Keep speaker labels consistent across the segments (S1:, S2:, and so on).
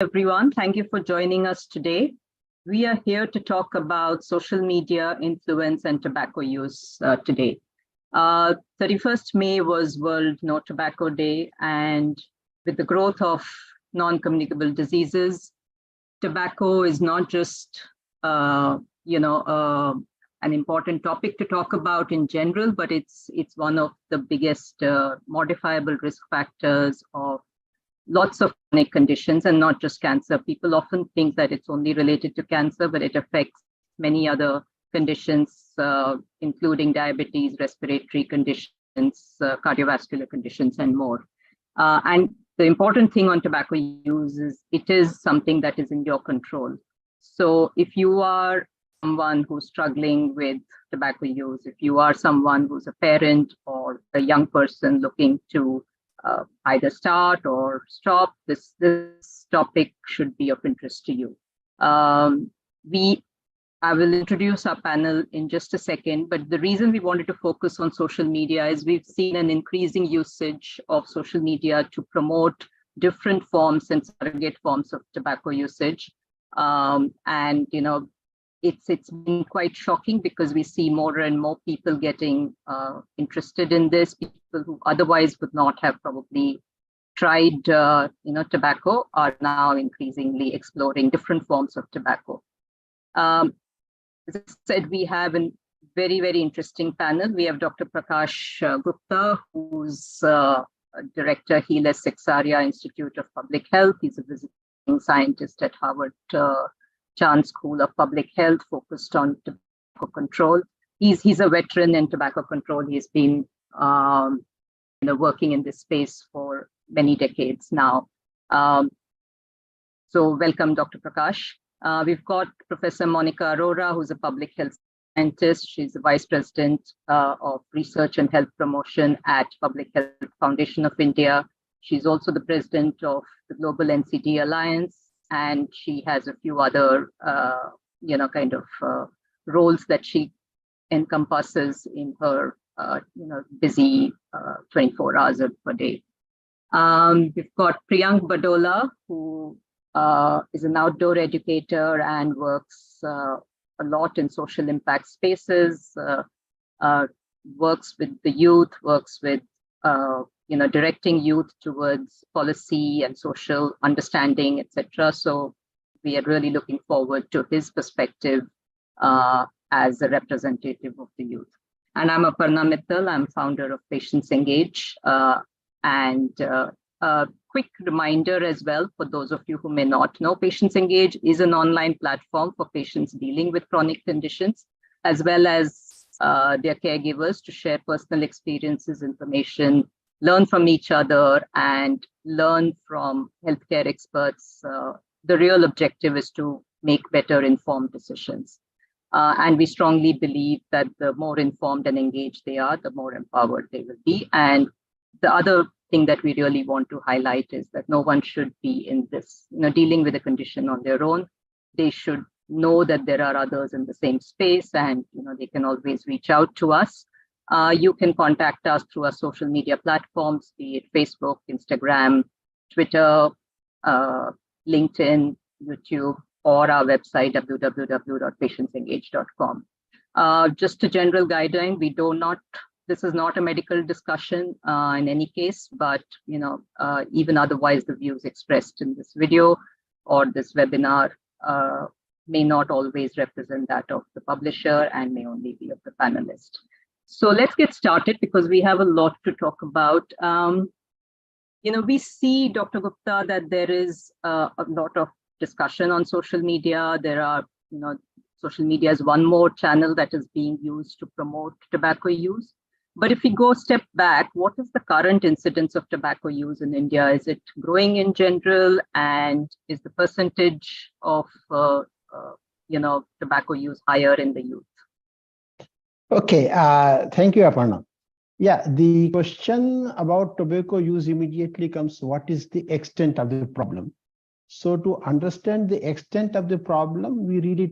S1: Everyone, thank you for joining us today. We are here to talk about social media influence and tobacco use today. 31st May was World No Tobacco Day, and with the growth of non-communicable diseases, tobacco is not just an important topic to talk about in general, but it's one of the biggest modifiable risk factors of lots of chronic conditions and not just cancer. People often think that it's only related to cancer, but it affects many other conditions, including diabetes, respiratory conditions, cardiovascular conditions, and more. And the important thing on tobacco use is it is something that is in your control. So if you are someone who's struggling with tobacco use, if you are someone who's a parent or a young person looking to either start or stop, this topic should be of interest to you. I will introduce our panel in just a second, but the reason we wanted to focus on social media is we've seen an increasing usage of social media to promote different forms and surrogate forms of tobacco usage. It's been quite shocking because we see more and more people getting interested in this. People who otherwise would not have probably tried, tobacco are now increasingly exploring different forms of tobacco. As I said, we have a very, very interesting panel. We have Dr. Prakash Gupta, who's Director, Healis, Sekhsaria Institute of Public Health. He's a visiting scientist at Harvard Chan School of Public Health, focused on tobacco control. He's a veteran in tobacco control. He's been working in this space for many decades now. So welcome, Dr. Prakash. We've got Professor Monika Arora, who's a public health scientist. She's the Vice President of Research and Health Promotion at Public Health Foundation of India. She's also the President of the Global NCD Alliance, and she has a few other, roles that she encompasses in her, busy 24 hours per day. We've got Priyank Badola, who is an outdoor educator and works a lot in social impact spaces, works with the youth, works with directing youth towards policy and social understanding, etc. So we are really looking forward to his perspective as a representative of the youth. And I'm Aparna Mittal. I'm founder of PatientsEngage. And a quick reminder as well, for those of you who may not know, PatientsEngage is an online platform for patients dealing with chronic conditions, as well as their caregivers, to share personal experiences, information, learn from each other, and learn from healthcare experts. The real objective is to make better informed decisions. And we strongly believe that the more informed and engaged they are, the more empowered they will be. And the other thing that we really want to highlight is that no one should be in this, dealing with a condition on their own. They should know that there are others in the same space, and they can always reach out to us. You can contact us through our social media platforms, be it Facebook, Instagram, Twitter, LinkedIn, YouTube, or our website, www.patientsengage.com. Just a general guideline, this is not a medical discussion in any case, but even otherwise, the views expressed in this video or this webinar may not always represent that of the publisher and may only be of the panelist. So let's get started, because we have a lot to talk about. We see, Dr. Gupta, that there is a lot of discussion on social media. There are, social media is one more channel that is being used to promote tobacco use. But if we go a step back, what is the current incidence of tobacco use in India? Is it growing in general? And is the percentage of, tobacco use higher in the youth?
S2: Okay, thank you, Aparna. Yeah, the question about tobacco use immediately comes, what is the extent of the problem? So to understand the extent of the problem, we really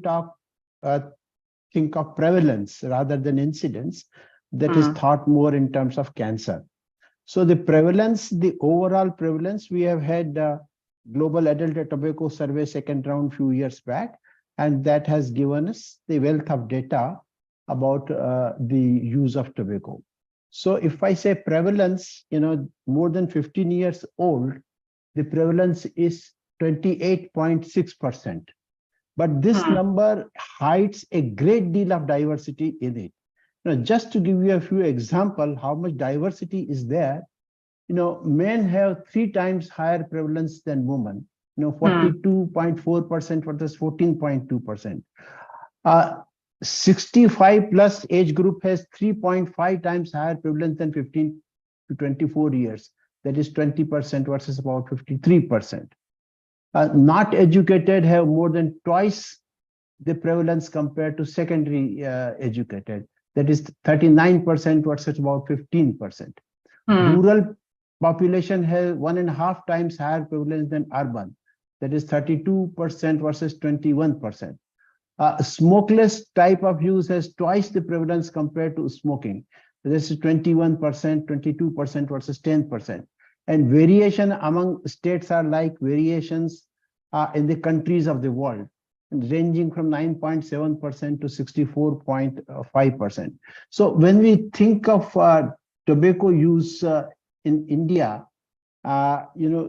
S2: think of prevalence rather than incidence. That is thought more in terms of cancer. So the prevalence, the overall prevalence, we have had Global Adult Tobacco Survey second round few years back, and that has given us the wealth of data about the use of tobacco. So if I say prevalence, more than 15 years old, the prevalence is 28.6%. But this number hides a great deal of diversity in it. Just to give you a few examples, how much diversity is there, men have 3 times higher prevalence than women, 42.4% versus 14.2%. 65 plus age group has 3.5 times higher prevalence than 15 to 24 years. That is 20% versus about 53%. Not educated have more than twice the prevalence compared to secondary educated. That is 39% versus about 15%. Rural population has 1.5 times higher prevalence than urban. That is 32% versus 21%. Smokeless type of use has twice the prevalence compared to smoking. This is 21%, 22% versus 10%. And variation among states are like variations in the countries of the world, ranging from 9.7% to 64.5%. So when we think of tobacco use in India,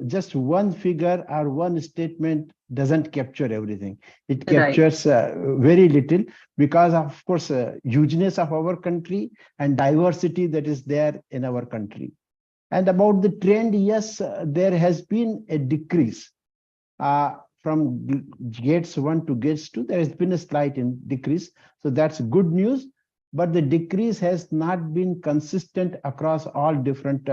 S2: just one figure or one statement doesn't capture everything. It captures very little because, of course, hugeness of our country and diversity that is there in our country. And about the trend, yes, there has been a decrease from gates 1 to gates 2. There has been a slight decrease. So that's good news. But the decrease has not been consistent across all different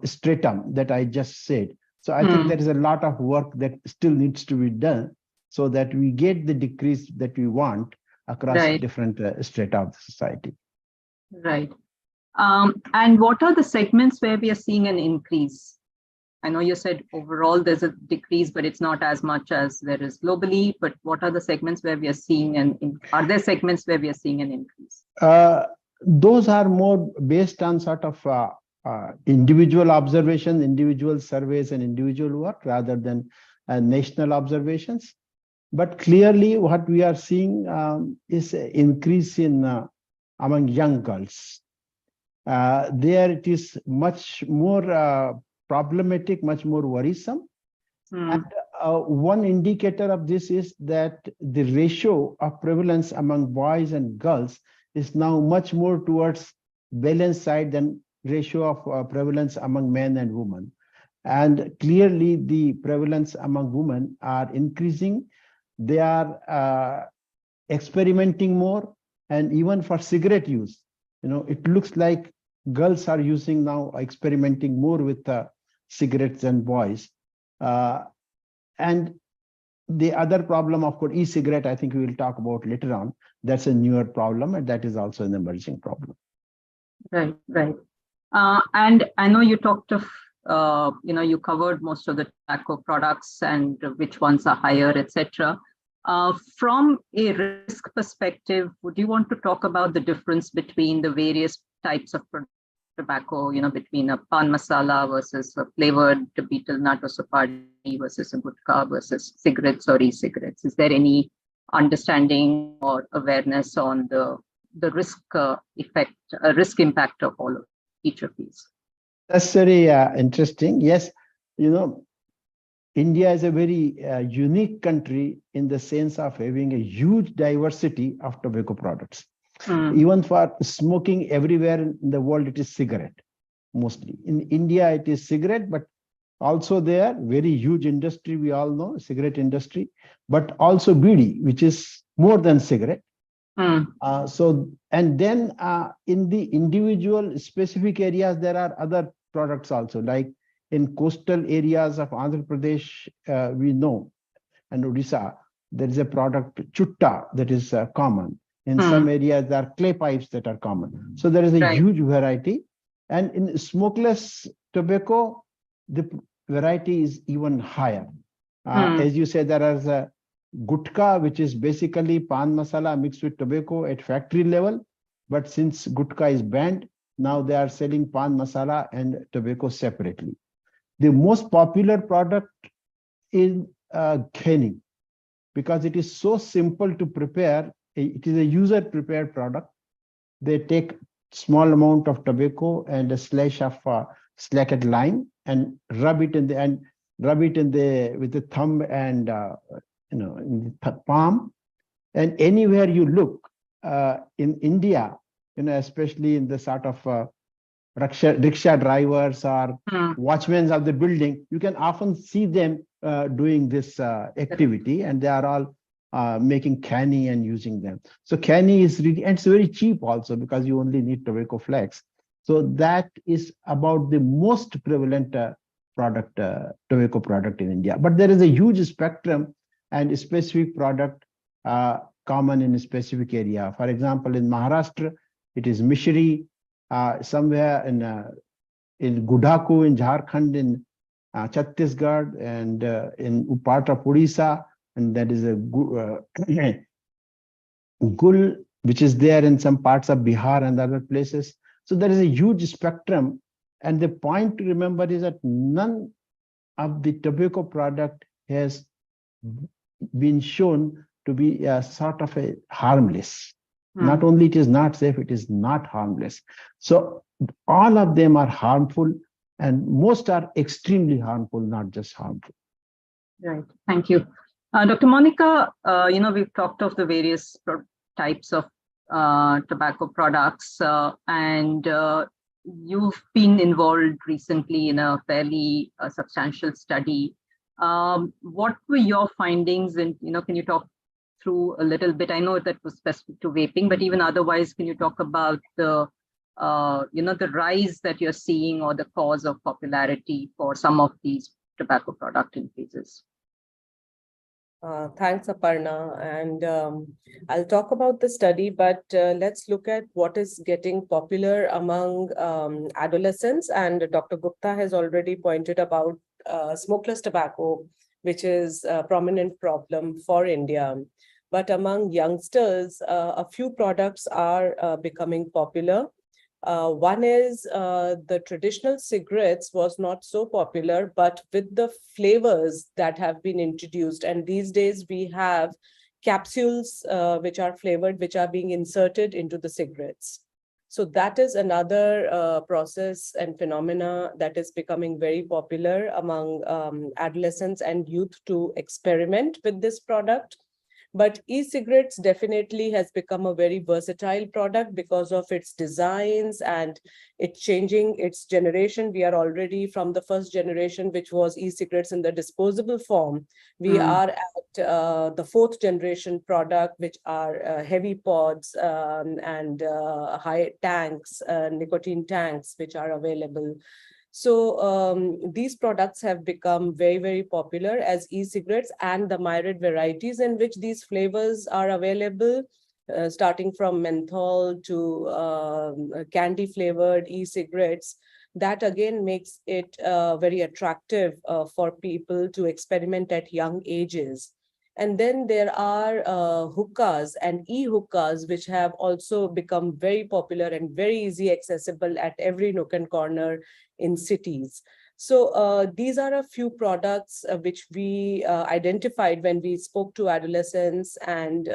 S2: stratum that I just said. So I think there is a lot of work that still needs to be done so that we get the decrease that we want across different strata of the society.
S1: Right. And what are the segments where we are seeing an increase? I know you said overall there's a decrease, but it's not as much as there is globally. But what are the segments where we are seeing are there segments where we are seeing an increase?
S2: Those are more based on sort of individual observations, individual surveys, and individual work rather than national observations. But clearly, what we are seeing is an increase in among young girls. There it is much more problematic, much more worrisome. And one indicator of this is that the ratio of prevalence among boys and girls is now much more towards balanced side than ratio of prevalence among men and women. And clearly the prevalence among women are increasing. They are experimenting more, and even for cigarette use, it looks like girls are using now, experimenting more with cigarettes than boys. And the other problem, of course, e-cigarette, I think we will talk about later on. That's a newer problem, and that is also an emerging problem.
S1: Right, right. And I know you talked of, you covered most of the tobacco products and which ones are higher, etc. From a risk perspective, would you want to talk about the difference between the various types of tobacco, between a pan masala versus a flavored betel nut or supardi versus a gutka versus cigarettes or e-cigarettes? Is there any understanding or awareness on the risk risk impact of each of these?
S2: That's very interesting. Yes, India is a very unique country in the sense of having a huge diversity of tobacco products. Even for smoking everywhere in the world, it is cigarette mostly. In India, it is cigarette, but also there, very huge industry, we all know, cigarette industry, but also bidi, which is more than cigarette. And then in the individual specific areas, there are other products also, like in coastal areas of Andhra Pradesh, we know, and Odisha, there is a product, chutta, that is common. In some areas, there are clay pipes that are common. So there is a huge variety. And in smokeless tobacco, the variety is even higher. As you said, there is a gutka, which is basically pan masala mixed with tobacco at factory level. But since gutka is banned, now they are selling pan masala and tobacco separately. The most popular product in gaining, because it is so simple to prepare. It is a user prepared product. They take small amount of tobacco and a slash of slaked lime and rub it in the with the thumb and in the palm. And anywhere you look in India, especially in the sort of rickshaw drivers or watchmen of the building, you can often see them doing this activity, and they are all making canny and using them. So canny is really, and it's very cheap also, because you only need tobacco flakes. So that is about the most prevalent tobacco product in India. But there is a huge spectrum and a specific product common in a specific area. For example, in Maharashtra, it is mishri. Somewhere in Gudaku in Jharkhand, in Chhattisgarh, and in part of Odisha, and that is a gul, which is there in some parts of Bihar and other places. So there is a huge spectrum. And the point to remember is that none of the tobacco product has been shown to be a sort of a harmless. Not only it is not safe, it is not harmless. So all of them are harmful, and most are extremely harmful, not just harmful.
S1: Right. Thank you. Dr. Monika, we've talked of the various types of tobacco products, and you've been involved recently in a fairly substantial study. What were your findings? And, can you talk through a little bit? I know that was specific to vaping, but even otherwise, can you talk about the the rise that you're seeing or the cause of popularity for some of these tobacco product increases?
S3: Thanks, Aparna. And I'll talk about the study, but let's look at what is getting popular among adolescents. And Dr. Gupta has already pointed about smokeless tobacco, which is a prominent problem for India. But among youngsters, a few products are becoming popular. One is the traditional cigarettes was not so popular, but with the flavors that have been introduced. And these days we have capsules which are flavored, which are being inserted into the cigarettes. So that is another process and phenomena that is becoming very popular among adolescents and youth to experiment with this product. But e-cigarettes definitely has become a very versatile product because of its designs and it's changing its generation. We are already from the first generation, which was e-cigarettes in the disposable form. We are at the fourth generation product, which are heavy pods and high tanks, nicotine tanks, which are available. So these products have become very, very popular as e-cigarettes, and the myriad varieties in which these flavors are available, starting from menthol to candy flavored e-cigarettes. That again makes it very attractive for people to experiment at young ages. And then there are hookahs and e-hookahs, which have also become very popular and very easy accessible at every nook and corner in cities. So these are a few products which we identified when we spoke to adolescents, and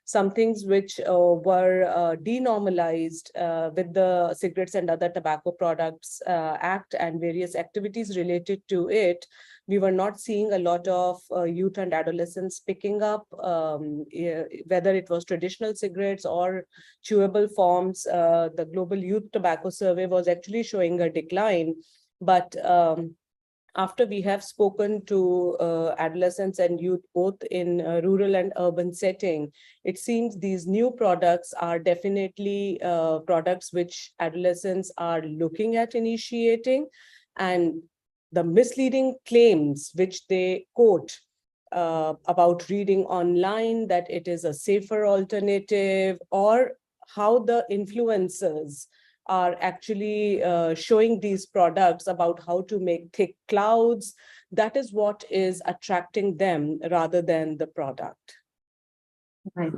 S3: some things which were denormalized with the Cigarettes and Other Tobacco Products Act and various activities related to it. We were not seeing a lot of youth and adolescents picking up, whether it was traditional cigarettes or chewable forms. The Global Youth Tobacco Survey was actually showing a decline. But after we have spoken to adolescents and youth, both in rural and urban setting, it seems these new products are definitely products which adolescents are looking at initiating. And the misleading claims which they quote about reading online, that it is a safer alternative, or how the influencers are actually showing these products about how to make thick clouds, that is what is attracting them rather than the product.
S1: Right.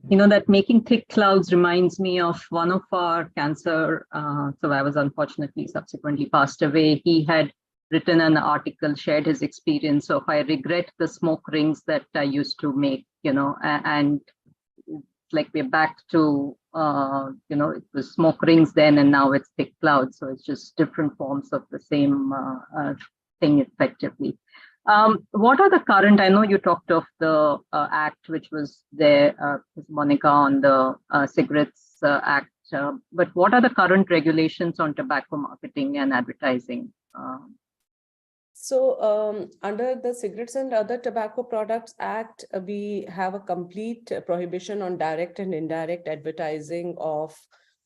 S1: That making thick clouds reminds me of one of our cancer survivors, unfortunately, subsequently passed away. He had written an article, shared his experience of, I regret the smoke rings that I used to make, and like we're back to, it was smoke rings then and now it's thick clouds. So it's just different forms of the same thing effectively. What are the current, I know you talked of the act, which was there, Monika, on the Cigarettes Act, but what are the current regulations on tobacco marketing and advertising?
S3: So under the Cigarettes and Other Tobacco Products Act, we have a complete prohibition on direct and indirect advertising of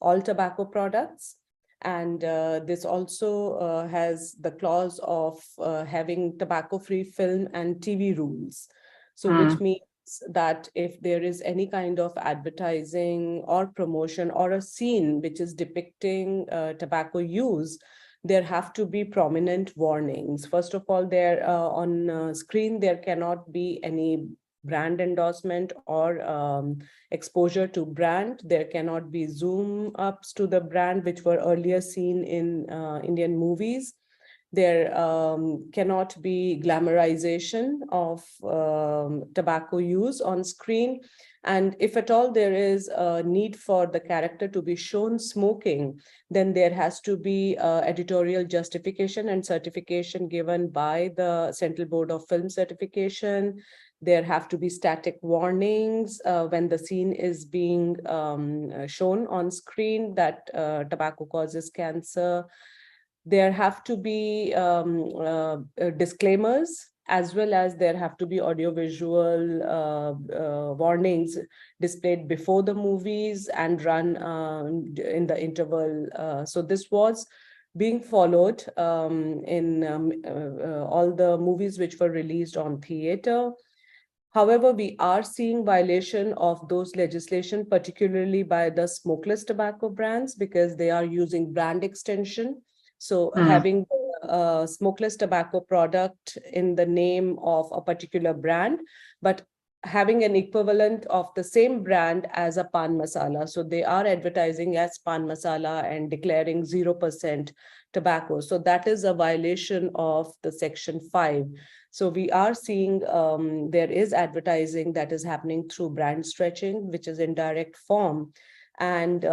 S3: all tobacco products. And this also has the clause of having tobacco-free film and TV rules. So which means that if there is any kind of advertising or promotion or a scene which is depicting tobacco use, there have to be prominent warnings. First of all, there on screen, there cannot be any brand endorsement or exposure to brand. There cannot be zoom ups to the brand, which were earlier seen in Indian movies. There cannot be glamorization of tobacco use on screen. And if at all there is a need for the character to be shown smoking, then there has to be editorial justification and certification given by the Central Board of Film Certification. There have to be static warnings when the scene is being shown on screen that tobacco causes cancer. There have to be disclaimers, as well as there have to be audiovisual warnings displayed before the movies and run in the interval. So this was being followed in all the movies which were released on theater. However, we are seeing violation of those legislation, particularly by the smokeless tobacco brands, because they are using brand extension. So having a smokeless tobacco product in the name of a particular brand, but having an equivalent of the same brand as a pan masala. So they are advertising as pan masala and declaring 0% tobacco. So that is a violation of the Section 5. So we are seeing there is advertising that is happening through brand stretching, which is in direct form. And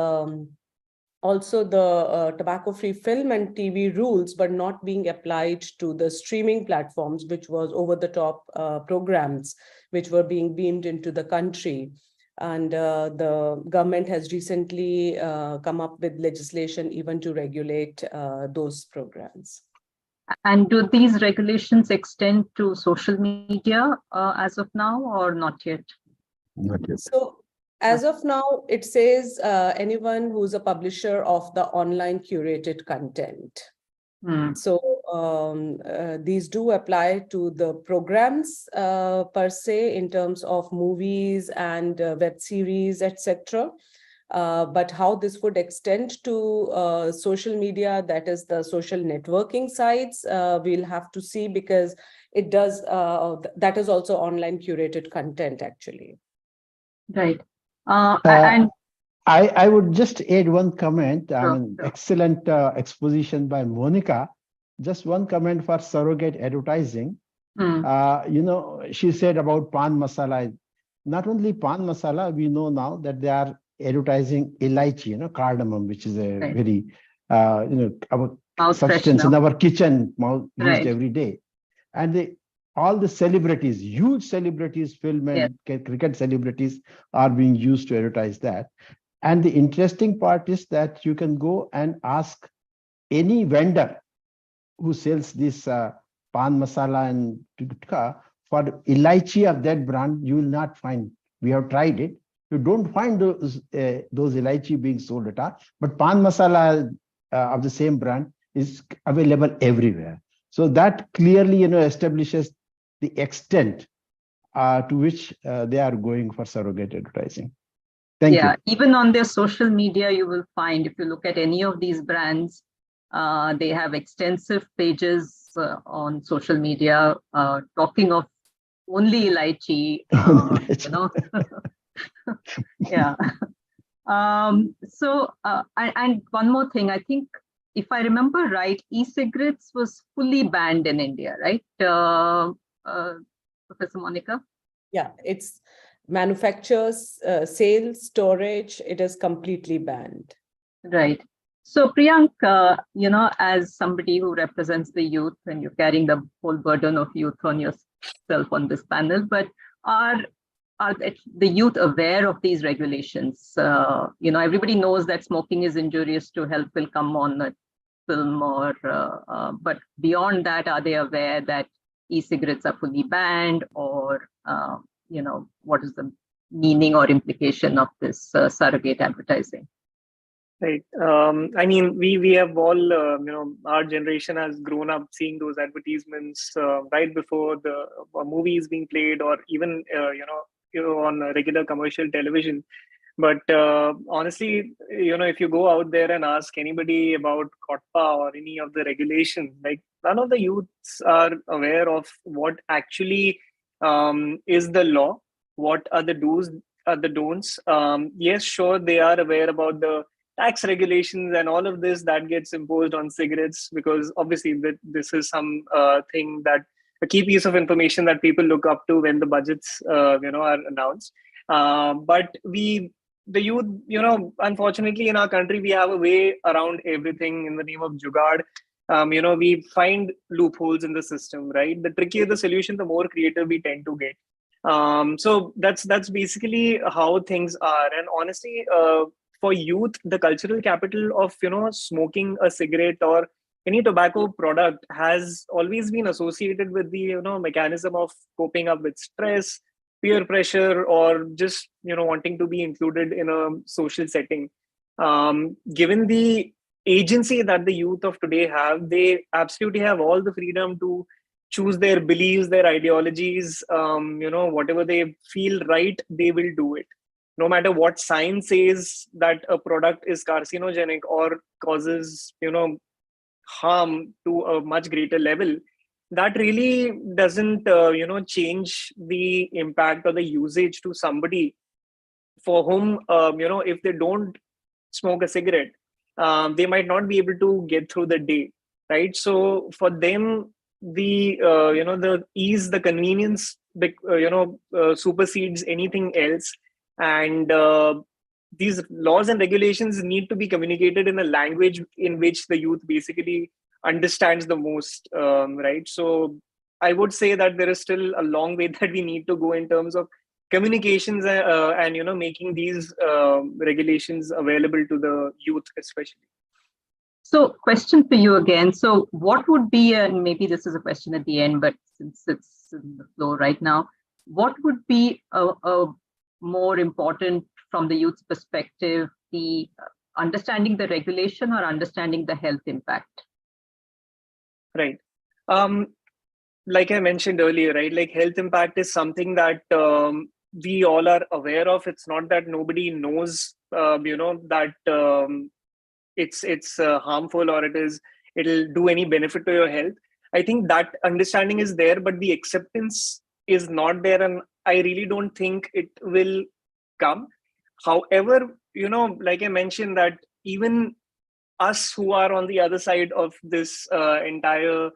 S3: also the tobacco-free film and TV rules, but not being applied to the streaming platforms, which was over-the-top programs, which were being beamed into the country. And the government has recently come up with legislation even to regulate those programs.
S1: And do these regulations extend to social media as of now, or not yet?
S2: Not yet.
S3: So as of now, it says anyone who's a publisher of the online curated content. So these do apply to the programs per se in terms of movies and web series, etc. But how this would extend to social media, that is the social networking sites, we'll have to see, because it does, that is also online curated content actually.
S1: Right. And
S2: I would just add one comment.
S1: Sure.
S2: Excellent exposition by Monika. Just one comment for surrogate advertising. She said about pan masala. Not only pan masala, we know now that they are advertising elaichi, cardamom, which is a very, our substance in our kitchen, used every day. And all the celebrities, huge celebrities, film and cricket celebrities are being used to advertise that. And the interesting part is that you can go and ask any vendor who sells this pan masala and gutka for elaichi of that brand. You will not find. We have tried it. You don't find those elaichi being sold at all. But pan masala of the same brand is available everywhere. So that clearly, establishes the extent to which they are going for surrogate advertising. Thank you.
S1: Even on their social media, you will find, if you look at any of these brands, they have extensive pages on social media talking of only elaichi, Yeah. And one more thing, I think if I remember right, e-cigarettes was fully banned in India, right? Professor Monika?
S3: Yeah, it's manufacturers, sales, storage, it is completely banned.
S1: Right. So Priyank, as somebody who represents the youth, and you're carrying the whole burden of youth on yourself on this panel, but are the youth aware of these regulations? Everybody knows that smoking is injurious to health will come on a film, but beyond that, are they aware that e-cigarettes are fully banned, or what is the meaning or implication of this surrogate advertising?
S4: Right. I mean, we have all, our generation has grown up seeing those advertisements right before the movie is being played, or even, on a regular commercial television. But honestly, if you go out there and ask anybody about COTPA or any of the regulations, like none of the youths are aware of what actually is the law, what are the do's, are the don'ts. Yes, sure, they are aware about the tax regulations and all of this that gets imposed on cigarettes, because obviously this is some thing that a key piece of information that people look up to when the budgets are announced. But the youth, unfortunately in our country, we have a way around everything in the name of jugaad. We find loopholes in the system, right? The trickier the solution, the more creative we tend to get. So that's basically how things are. And honestly, for youth, the cultural capital of smoking a cigarette or any tobacco product has always been associated with the mechanism of coping up with stress, peer pressure, or just wanting to be included in a social setting. Given the agency that the youth of today have, they absolutely have all the freedom to choose their beliefs, their ideologies. Whatever they feel right, they will do it, no matter what science says that a product is carcinogenic or causes harm to a much greater level. That really doesn't change the impact or the usage to somebody for whom if they don't smoke a cigarette, they might not be able to get through the day, right? So for them, the the ease, the convenience supersedes anything else. And these laws and regulations need to be communicated in a language in which the youth basically understands the most, right? So I would say that there is still a long way that we need to go in terms of communications and making these regulations available to the youth especially.
S1: So question for you again. So what would be, and maybe this is a question at the end, but since it's in the flow right now, what would be a more important from the youth's perspective, the understanding the regulation or understanding the health impact?
S4: Right. Like I mentioned earlier, right? Like health impact is something that we all are aware of. It's not that nobody knows, that it's harmful or it'll do any benefit to your health. I think that understanding is there, but the acceptance is not there, and I really don't think it will come. However, like I mentioned, that even us who are on the other side of this entire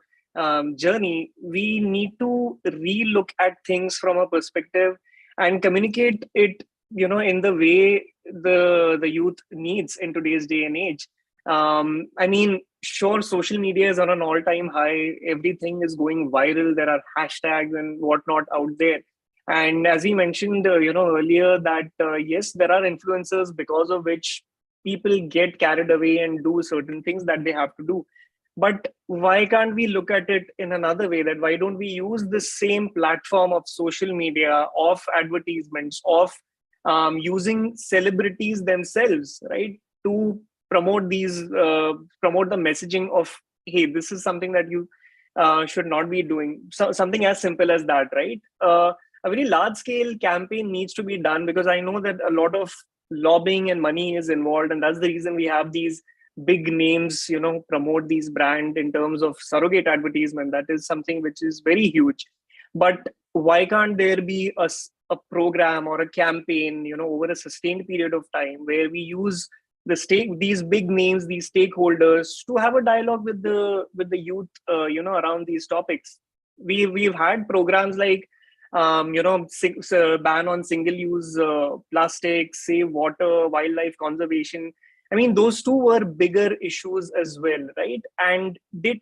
S4: journey, we need to re-look at things from a perspective and communicate it, in the way the youth needs in today's day and age. I mean, sure, social media is on an all-time high. Everything is going viral. There are hashtags and whatnot out there. And as we mentioned, earlier, that yes, there are influencers because of which people get carried away and do certain things that they have to do. But why can't we look at it in another way? That why don't we use the same platform of social media, of advertisements, of using celebrities themselves, right, to promote promote the messaging of, hey, this is something that you should not be doing. So something as simple as that, right? A very large scale campaign needs to be done, because I know that a lot of lobbying and money is involved, and that's the reason we have these big names promote these brand in terms of surrogate advertisement. That is something which is very huge. But why can't there be a program or a campaign over a sustained period of time where we use these big names, these stakeholders, to have a dialogue with the youth, around these topics. We've had programs like, ban on single-use plastics, save water, wildlife conservation. I mean, those two were bigger issues as well, right? And it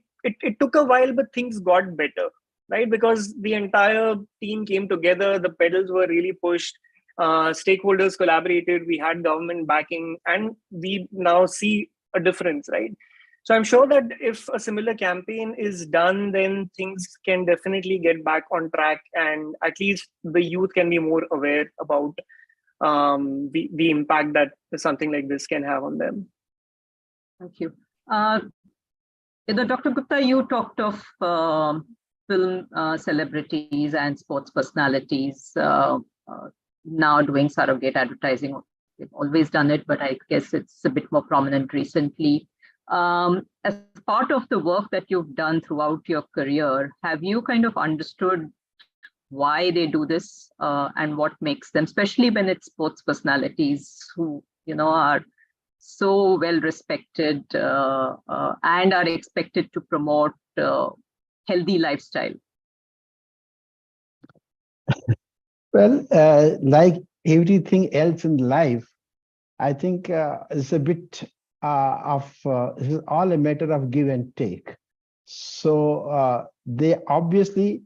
S4: took a while, but things got better, right? Because the entire team came together, the pedals were really pushed, stakeholders collaborated, we had government backing, and we now see a difference, right? So I'm sure that if a similar campaign is done, then things can definitely get back on track, and at least the youth can be more aware about the impact that something like this can have on them.
S1: Thank you. Dr. Gupta, you talked of film celebrities and sports personalities now doing surrogate advertising. They've always done it, but I guess it's a bit more prominent recently. As part of the work that you've done throughout your career, have you kind of understood why they do this and what makes them, especially when it's sports personalities who, are so well respected and are expected to promote healthy lifestyle?
S2: Well, like everything else in life, I think it's a bit it's all a matter of give and take. So they obviously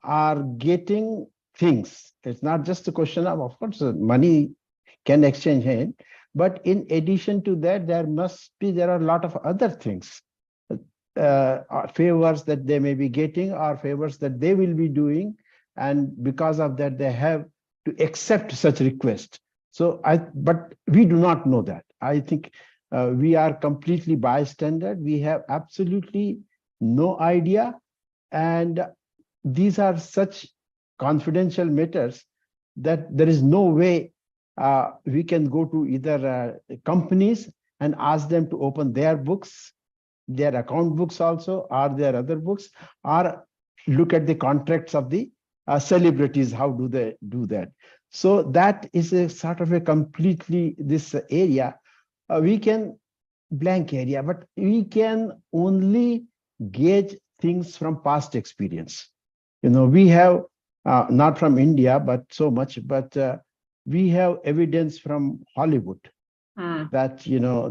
S2: are getting things. It's not just a question of course, money can exchange hand, but in addition to that, there are a lot of other things, favors that they may be getting or favors that they will be doing. And because of that, they have to accept such requests. But we do not know that. I think we are completely bystander. We have absolutely no idea. And these are such confidential matters that there is no way we can go to either companies and ask them to open their books, their account books also, or their other books, or look at the contracts of the celebrities. How do they do that? So that is a sort of a completely this area. We can blank area, but we can only gauge things from past experience. We have not from India, but so much, but we have evidence from Hollywood that,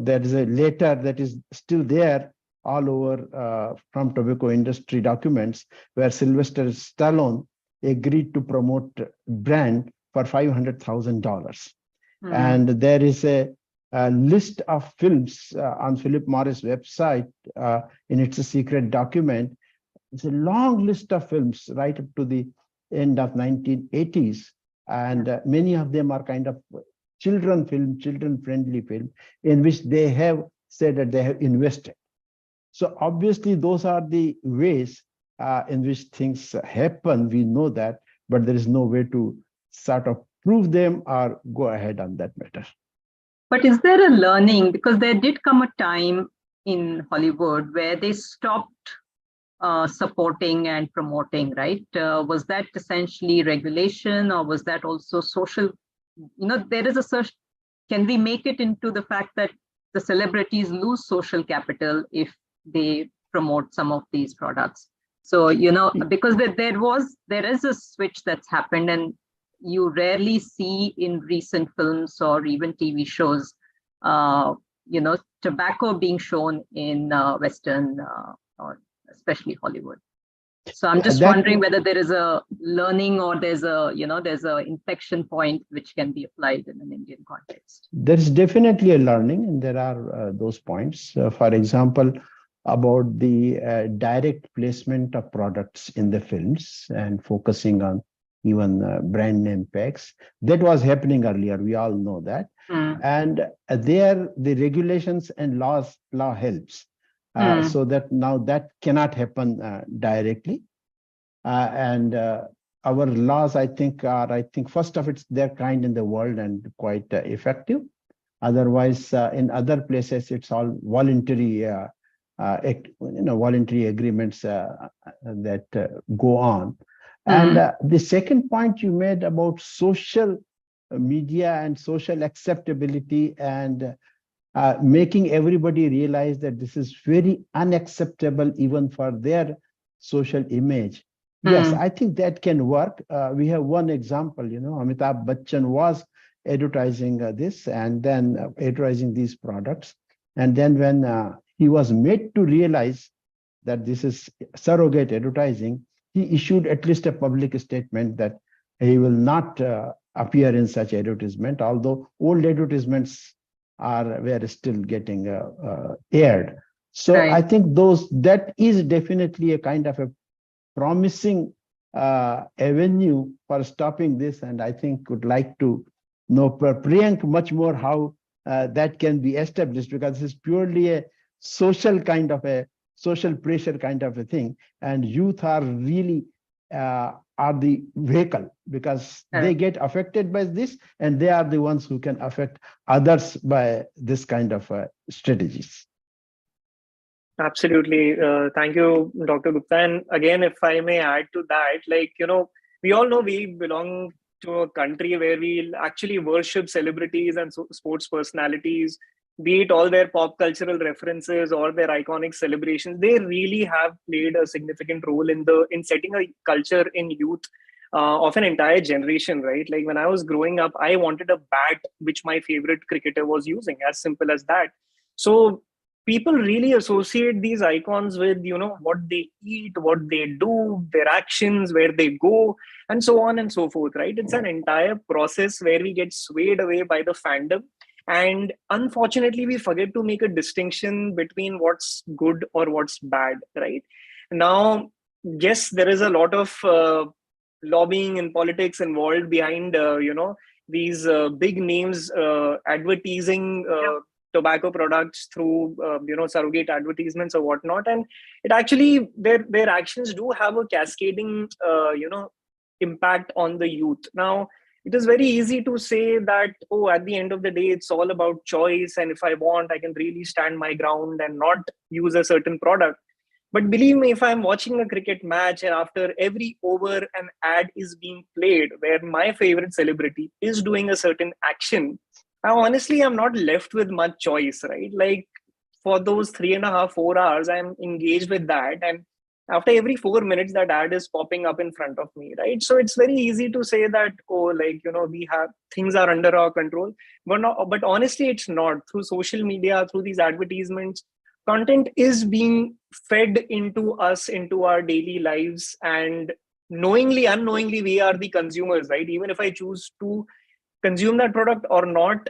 S2: there is a letter that is still there all over from tobacco industry documents where Sylvester Stallone agreed to promote brand for $500,000. And there is a list of films on Philip Morris website in its secret document. It's a long list of films right up to the end of 1980s. And many of them are kind of children-friendly film in which they have said that they have invested. So obviously those are the ways in which things happen. We know that, but there is no way to sort of prove them or go ahead on that matter.
S1: But is there a learning? Because there did come a time in Hollywood where they stopped supporting and promoting, right? Was that essentially regulation, or was that also social? There is a search. Can we make it into the fact that the celebrities lose social capital if they promote some of these products? So, because there is a switch that's happened, and you rarely see in recent films or even TV shows, tobacco being shown in Western or especially Hollywood. So I'm just wondering whether there is a learning or there's a inflection point which can be applied in an Indian context.
S2: There's definitely a learning, and there are those points. For example, about the direct placement of products in the films and focusing on even brand name packs. That was happening earlier. We all know that. And there, the regulations and law helps. So that now that cannot happen directly. And our laws, I think, are first of its their kind in the world and quite effective. Otherwise, in other places, it's all voluntary, voluntary agreements that go on. And the second point you made about social media and social acceptability and making everybody realize that this is very unacceptable even for their social image. Yes, I think that can work. We have one example, Amitabh Bachchan was advertising this and then advertising these products. And then when he was made to realize that this is surrogate advertising, he issued at least a public statement that he will not appear in such advertisement, although old advertisements were still getting aired. So
S1: Right.
S2: I think that is definitely a kind of a promising avenue for stopping this, and I think would like to know Priyank much more how that can be established, because it's purely a social pressure kind of a thing, and youth are really are the vehicle, because they get affected by this, and they are the ones who can affect others by this kind of strategies.
S4: Absolutely. Thank you, Dr. Gupta. And again, if I may add to that, we all know we belong to a country where we actually worship celebrities and sports personalities, be it all their pop cultural references or their iconic celebrations. They really have played a significant role in setting a culture in youth of an entire generation, right? Like when I was growing up, I wanted a bat which my favorite cricketer was using, as simple as that. So people really associate these icons with, what they eat, what they do, their actions, where they go, and so on and so forth, right? It's an entire process where we get swayed away by the fandom. And unfortunately, we forget to make a distinction between what's good or what's bad, right? Now, yes, there is a lot of lobbying and politics involved behind, these big names advertising tobacco products through, surrogate advertisements or whatnot. And it actually, their actions do have a cascading, impact on the youth. Now, it is very easy to say that, at the end of the day, it's all about choice. And if I want, I can really stand my ground and not use a certain product. But believe me, if I'm watching a cricket match and after every over an ad is being played where my favorite celebrity is doing a certain action, now honestly, I'm not left with much choice, right? Like for those 3.5, 4 hours, I'm engaged with that. And after every 4 minutes, that ad is popping up in front of me, right? So it's very easy to say that, we have things are under our control. But honestly, it's not. Through social media, through these advertisements, content is being fed into us, into our daily lives. And knowingly, unknowingly, we are the consumers, right? Even if I choose to consume that product or not,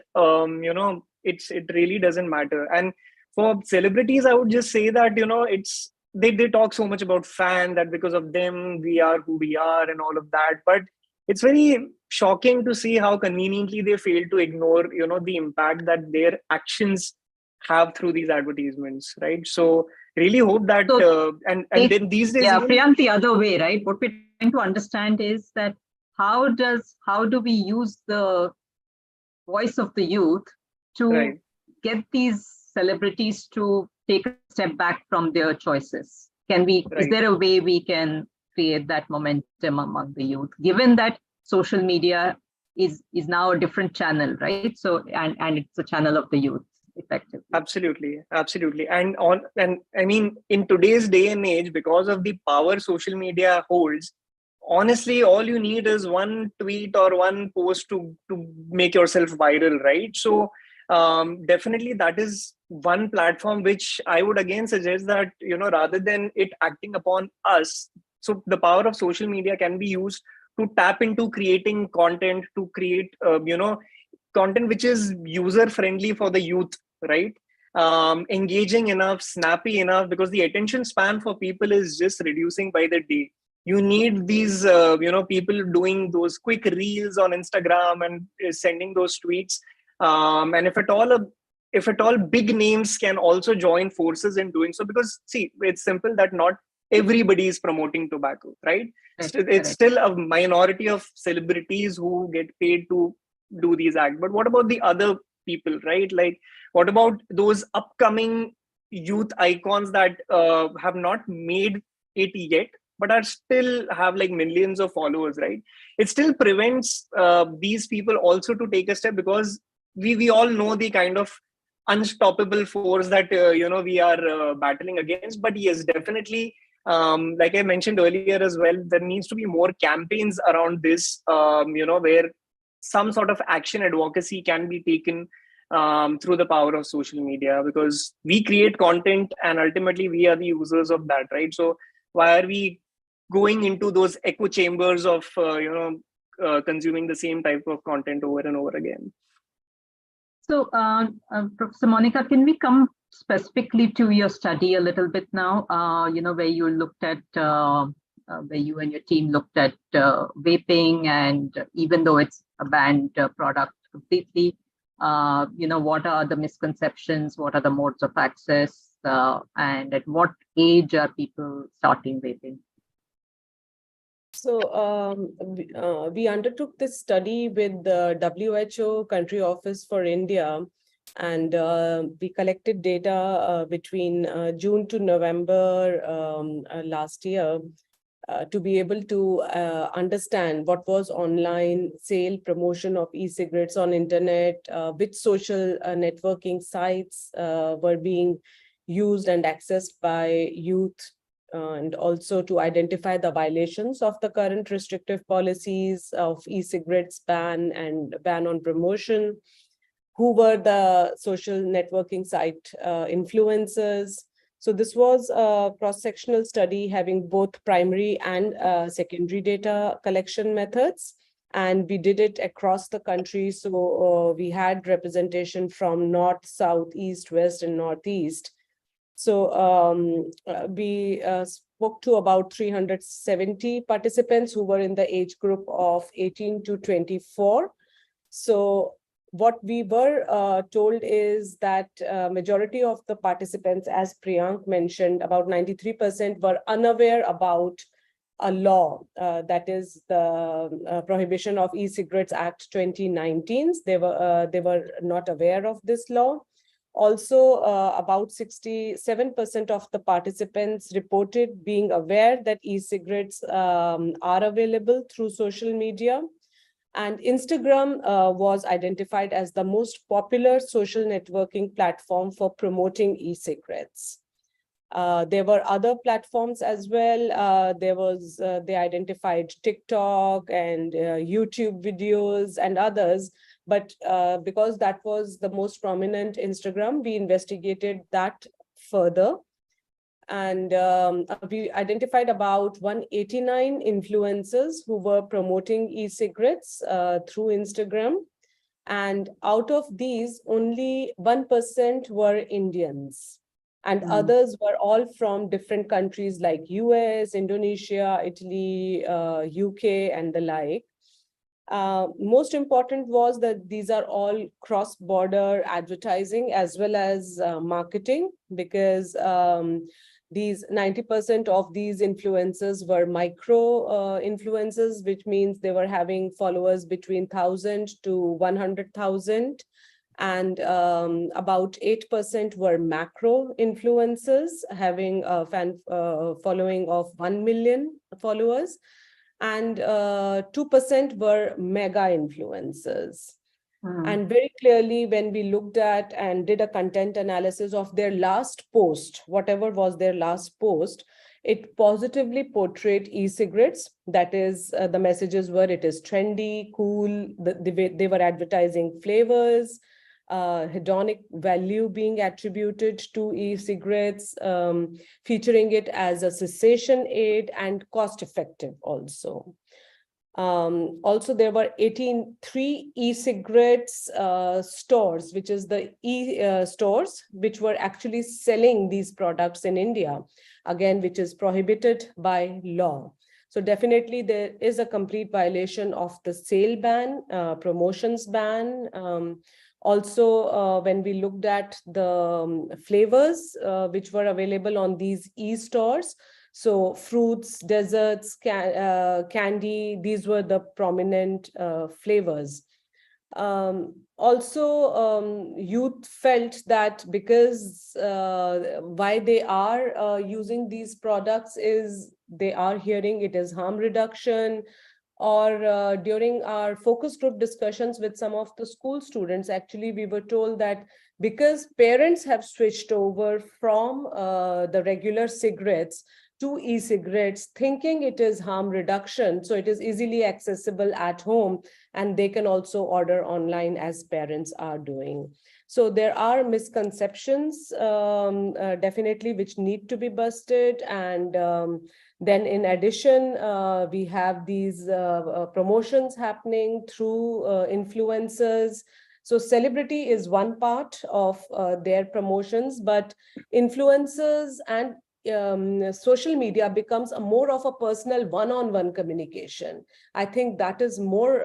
S4: it really doesn't matter. And for celebrities, I would just say that, it's they talk so much about fan, that because of them we are who we are and all of that, but it's very shocking to see how conveniently they fail to ignore the impact that their actions have through these advertisements, right? So really hope that and then these days,
S1: Priyank, the other way, right? What we're trying to understand is that how do we use the voice of the youth to get these celebrities to take a step back from their choices? Is there a way we can create that momentum among the youth, given that social media is now a different channel, right? So and it's a channel of the youth, effectively.
S4: Absolutely. And I mean, in today's day and age, because of the power social media holds, honestly, all you need is one tweet or one post to make yourself viral, right? So definitely that is one platform which I would again suggest that, rather than it acting upon us, so the power of social media can be used to tap into creating content, to create, content which is user friendly for the youth, right? Engaging enough, snappy enough, because the attention span for people is just reducing by the day. You need these, people doing those quick reels on Instagram and sending those tweets. And if at all big names can also join forces in doing so, because see, it's simple that not everybody is promoting tobacco, right? It's still a minority of celebrities who get paid to do these acts. But what about the other people, right? Like, what about those upcoming youth icons that have not made it yet, but are still have like millions of followers, right? It still prevents these people also to take a step, because we all know the kind of unstoppable force that we are battling against. But yes, definitely, like I mentioned earlier as well, there needs to be more campaigns around this, where some sort of action advocacy can be taken through the power of social media, because we create content and ultimately we are the users of that, right? So why are we going into those echo chambers of consuming the same type of content over and over again?
S1: So, Professor Monika, can we come specifically to your study a little bit now? Where you looked at, where you and your team looked at vaping, and even though it's a banned product completely, what are the misconceptions? What are the modes of access? And at what age are people starting vaping?
S3: So we undertook this study with the WHO Country Office for India, and we collected data between June to November last year to be able to understand what was online sale promotion of e-cigarettes on internet, which social networking sites were being used and accessed by youth, and also to identify the violations of the current restrictive policies of e-cigarettes ban and ban on promotion, who were the social networking site influencers. So this was a cross-sectional study having both primary and secondary data collection methods, and we did it across the country. So we had representation from north, south, east, west, and northeast. So we spoke to about 370 participants who were in the age group of 18 to 24. So what we were told is that majority of the participants, as Priyank mentioned, about 93% were unaware about a law that is the Prohibition of E-Cigarettes Act 2019. They were not aware of this law. Also, about 67% of the participants reported being aware that e-cigarettes are available through social media. And Instagram was identified as the most popular social networking platform for promoting e-cigarettes. There were other platforms as well. They identified TikTok and YouTube videos and others. But because that was the most prominent, Instagram, we investigated that further. And we identified about 189 influencers who were promoting e-cigarettes through Instagram. And out of these, only 1% were Indians. And others were all from different countries like US, Indonesia, Italy, UK, and the like. Most important was that these are all cross-border advertising as well as marketing, because these 90% of these influencers were micro influencers, which means they were having followers between 1,000 to 100,000. And about 8% were macro influencers, having a fan following of 1 million followers. And 2% were mega influencers. And very clearly, when we looked at and did a content analysis of their last post, whatever was their last post, it positively portrayed e-cigarettes. That is, the messages were, it is trendy, cool. They were advertising flavors, hedonic value being attributed to e-cigarettes, featuring it as a cessation aid and cost-effective also. Also, there were 83 e-cigarettes stores, which is the stores, which were actually selling these products in India, again, which is prohibited by law. So definitely there is a complete violation of the sale ban, promotions ban. Also, when we looked at the flavors which were available on these e-stores, so fruits, desserts, candy, these were the prominent flavors. Also, youth felt that because why they are using these products is they are hearing it is harm reduction, or during our focus group discussions with some of the school students, actually, we were told that because parents have switched over from the regular cigarettes to e-cigarettes, thinking it is harm reduction, so it is easily accessible at home, and they can also order online as parents are doing. So there are misconceptions definitely which need to be busted. And then in addition, we have these promotions happening through influencers. So celebrity is one part of their promotions, but influencers and social media becomes more of a personal one-on-one communication. I think that is more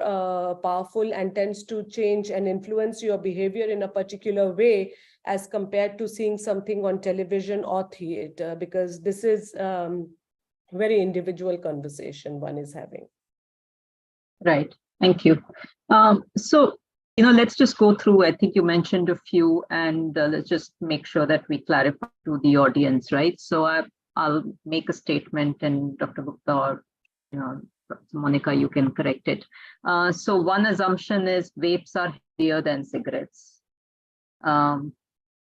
S3: powerful and tends to change and influence your behavior in a particular way as compared to seeing something on television or theater, because this is very individual conversation one is having.
S1: Right. Thank you. So, let's just go through. I think you mentioned a few, and let's just make sure that we clarify to the audience, right? So I'll make a statement, and Dr. Gupta or Monika, you can correct it. So one assumption is vapes are healthier than cigarettes. Do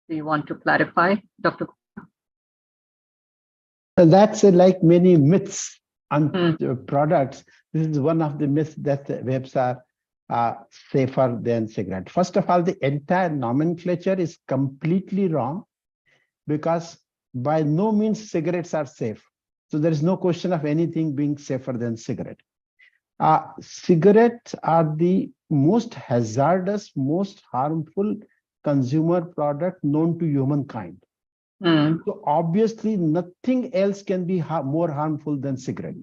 S1: you want to clarify, Dr. Gupta?
S2: That's like many myths on products. This is one of the myths that vapes are safer than cigarette. First of all, the entire nomenclature is completely wrong, because by no means cigarettes are safe. So there is no question of anything being safer than cigarette. Cigarettes are the most hazardous, most harmful consumer product known to humankind. So obviously nothing else can be more harmful than cigarette.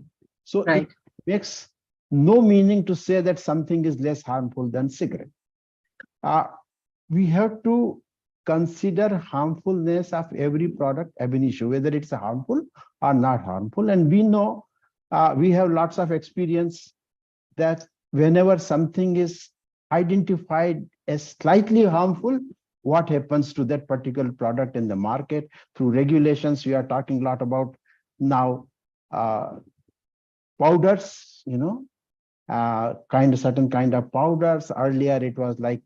S2: So it makes no meaning to say that something is less harmful than cigarette. We have to consider harmfulness of every product ab initio, whether it's harmful or not harmful. And we know, we have lots of experience that whenever something is identified as slightly harmful, what happens to that particular product in the market through regulations. We are talking a lot about now powders, certain kind of powders. Earlier it was like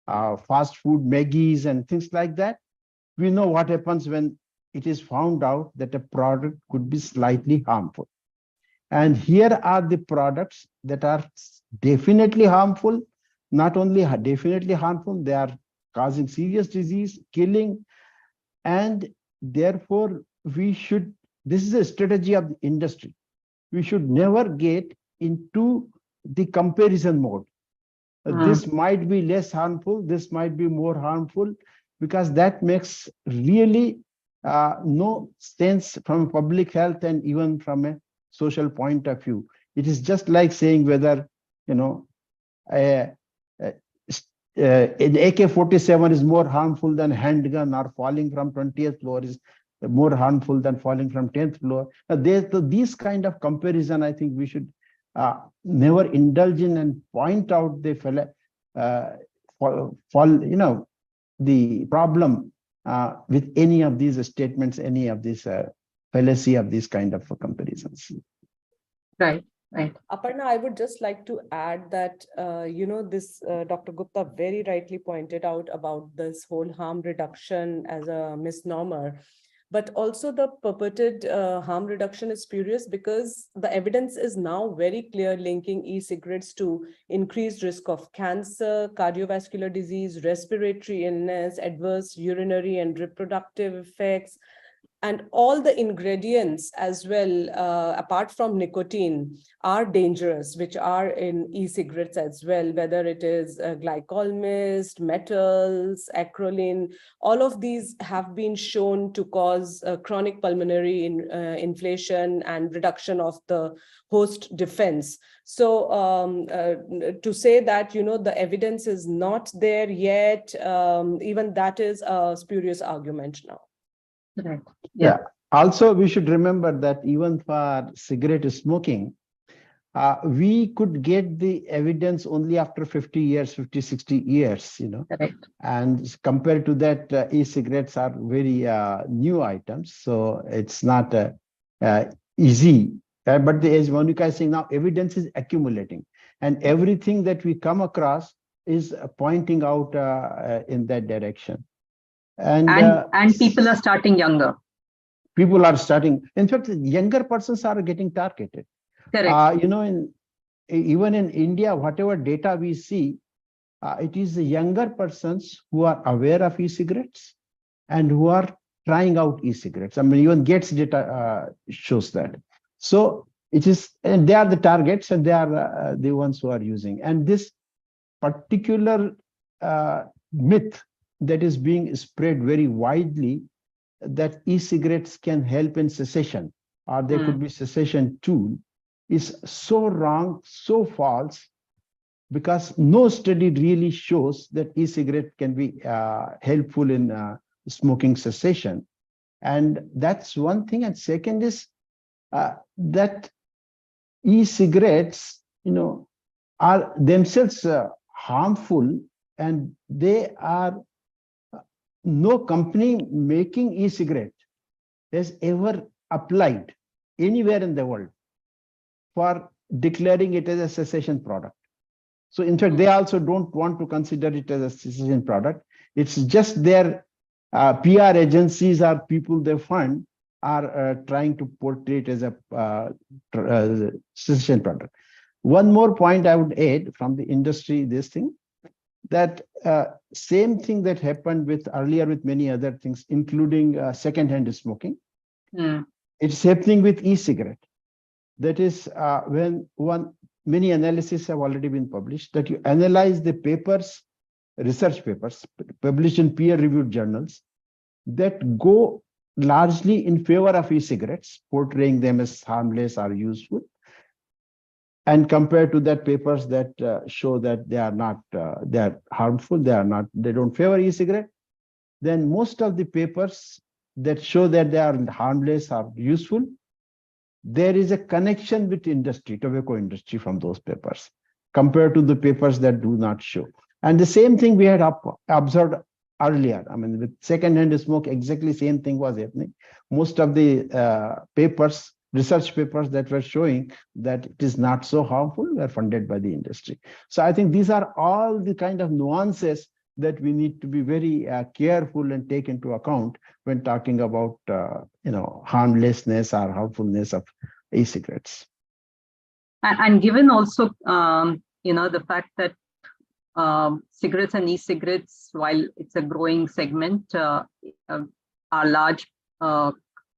S2: fast food Maggies and things like that. We know what happens when it is found out that a product could be slightly harmful. And here are the products that are definitely harmful. Not only definitely harmful, they are causing serious disease, killing, and therefore this is a strategy of the industry. We should never get into the comparison mode. This might be less harmful, this might be more harmful, because that makes really no sense from public health and even from a social point of view. It is just like saying whether, an AK-47 is more harmful than handgun, or falling from 20th floor is more harmful than falling from 10th floor. These kind of comparison, I think we should never indulge in and point out the the problem with any of these statements, any of this fallacy of these kind of comparisons.
S1: Right. Right.
S3: Aparna, I would just like to add that, this Dr. Gupta very rightly pointed out about this whole harm reduction as a misnomer. But also the purported harm reduction is spurious because the evidence is now very clear linking e-cigarettes to increased risk of cancer, cardiovascular disease, respiratory illness, adverse urinary and reproductive effects, and all the ingredients as well, apart from nicotine, are dangerous, which are in e-cigarettes as well, whether it is glycol mist, metals, acrolein. All of these have been shown to cause chronic pulmonary inflammation and reduction of the host defense. So to say that, the evidence is not there yet, even that is a spurious argument now.
S1: Right.
S2: Yeah. Also, we should remember that even for cigarette smoking, we could get the evidence only after 50 years, 50, 60 years,
S1: Correct.
S2: And compared to that, e-cigarettes are very new items. So it's not easy But as Monika is saying now, evidence is accumulating, and everything that we come across is pointing out in that direction.
S1: And people are starting younger.
S2: People are starting. In fact, younger persons are getting targeted.
S1: Correct.
S2: Even in India, whatever data we see, it is the younger persons who are aware of e-cigarettes and who are trying out e-cigarettes. I mean, even Gates data shows that. So it is, and they are the targets, and they are the ones who are using. And this particular myth that is being spread very widely, that e-cigarettes can help in cessation, or they could be cessation tool, is so wrong, so false, because no study really shows that e-cigarette can be helpful in smoking cessation. And that's one thing. And second is that e-cigarettes, are themselves harmful, and they are, no company making e-cigarette has ever applied anywhere in the world for declaring it as a cessation product. So in fact, they also don't want to consider it as a cessation product. It's just their PR agencies or people they fund are trying to portray it as a cessation product. One more point I would add from the industry, this thing, that same thing that happened earlier with many other things, including secondhand smoking. It's happening with e-cigarette. That is when many analyses have already been published, that you analyze the papers, research papers published in peer-reviewed journals that go largely in favor of e-cigarettes, portraying them as harmless or useful, and compared to that papers that show that they are not, they are harmful, they don't favor e-cigarette, then most of the papers that show that they are harmless or useful, there is a connection with industry, tobacco industry, from those papers compared to the papers that do not show. And the same thing we had observed earlier. I mean, with second-hand smoke, exactly same thing was happening. Most of the papers, research papers that were showing that it is not so harmful were funded by the industry. So I think these are all the kind of nuances that we need to be very careful and take into account when talking about harmlessness or harmfulness of e-cigarettes.
S1: And given also the fact that cigarettes and e-cigarettes, while it's a growing segment, are large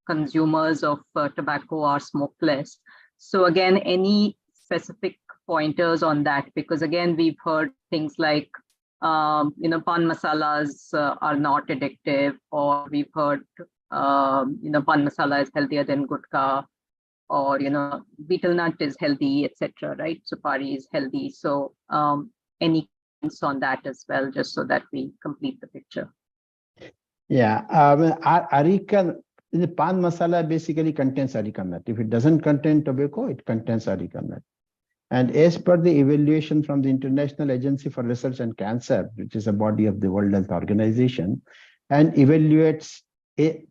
S1: consumers of tobacco or smokeless. So again, any specific pointers on that? Because again, we've heard things like pan masalas are not addictive, or we've heard pan masala is healthier than gutka, or betel nut is healthy, etc. Right? Supari is healthy. So any comments on that as well, just so that we complete the picture?
S2: Yeah, areca, the pan masala basically contains areca nut. If it doesn't contain tobacco, it contains areca nut. And as per the evaluation from the International Agency for Research on Cancer, which is a body of the World Health Organization, and evaluates